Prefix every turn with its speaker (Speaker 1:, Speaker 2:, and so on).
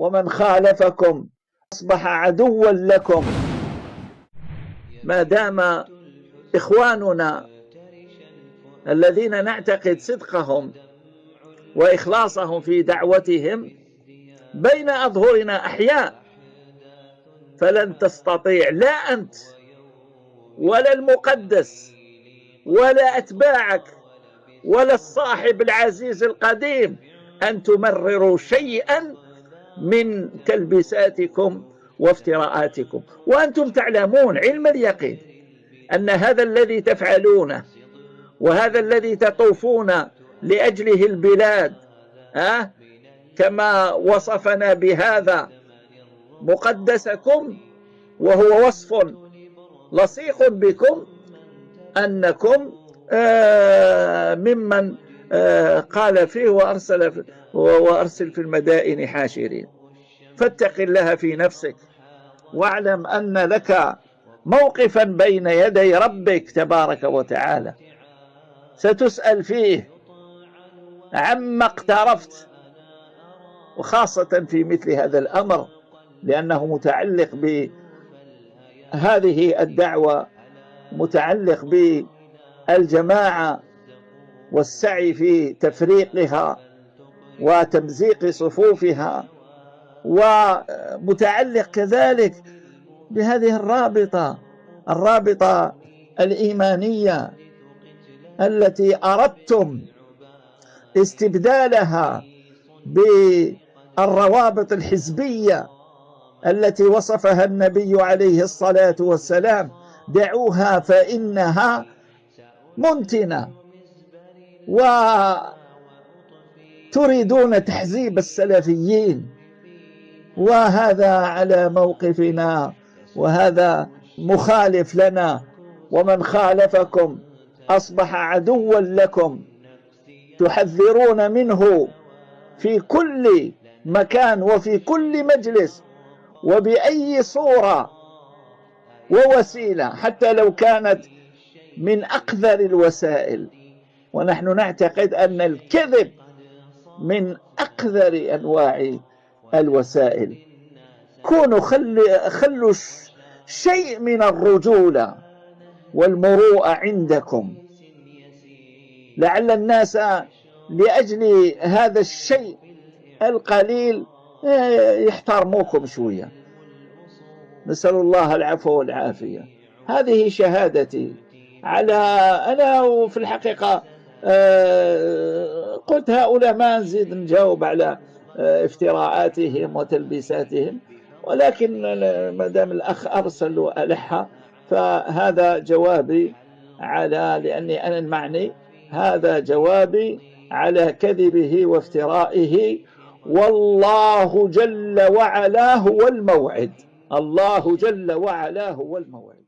Speaker 1: ومن خالفكم أصبح عدوا لكم. ما دام إخواننا الذين نعتقد صدقهم وإخلاصهم في دعوتهم بين أظهرنا أحياء، فلن تستطيع لا أنت ولا المقدس ولا أتباعك ولا الصاحب العزيز القديم أن تمرروا شيئا من تلبيساتكم وافتراءاتكم، وأنتم تعلمون علم اليقين أن هذا الذي تفعلونه وهذا الذي تطوفون لأجله البلاد كما وصفنا بهذا مقدسكم، وهو وصف لصيق بكم أنكم ممن قال فيه وأرسل في المدائن حاشرين. فاتق الله في نفسك، واعلم أن لك موقفا بين يدي ربك تبارك وتعالى ستسأل فيه عما اقترفت، وخاصة في مثل هذا الأمر لأنه متعلق بهذه الدعوة، متعلق بالجماعة والسعي في تفريقها وتمزيق صفوفها، ومتعلق كذلك بهذه الرابطة الإيمانية التي أردتم استبدالها بالروابط الحزبية التي وصفها النبي عليه الصلاة والسلام: دعوها فإنها منتنة. وتريدون تحزيب السلفيين، وهذا على موقفنا، وهذا مخالف لنا. ومن خالفكم أصبح عدوا لكم، تحذرون منه في كل مكان وفي كل مجلس وبأي صورة ووسيلة، حتى لو كانت من أقذر الوسائل. ونحن نعتقد أن الكذب من أقذر أنواع الوسائل. خلوا شيء من الرجولة والمروءة عندكم، لعل الناس لأجل هذا الشيء القليل يحترموكم شوية. نسأل الله العفو والعافية. هذه شهادتي على أنا، وفي الحقيقة قلت هؤلاء ما نزيد نجاوب على افتراءاتهم وتلبيساتهم، ولكن ما دام الأخ أرسل وألح فهذا جوابي لأني أنا المعني، هذا جوابي على كذبه وافترائه. والله جل وعلا هو الموعد، الله جل وعلا هو الموعد.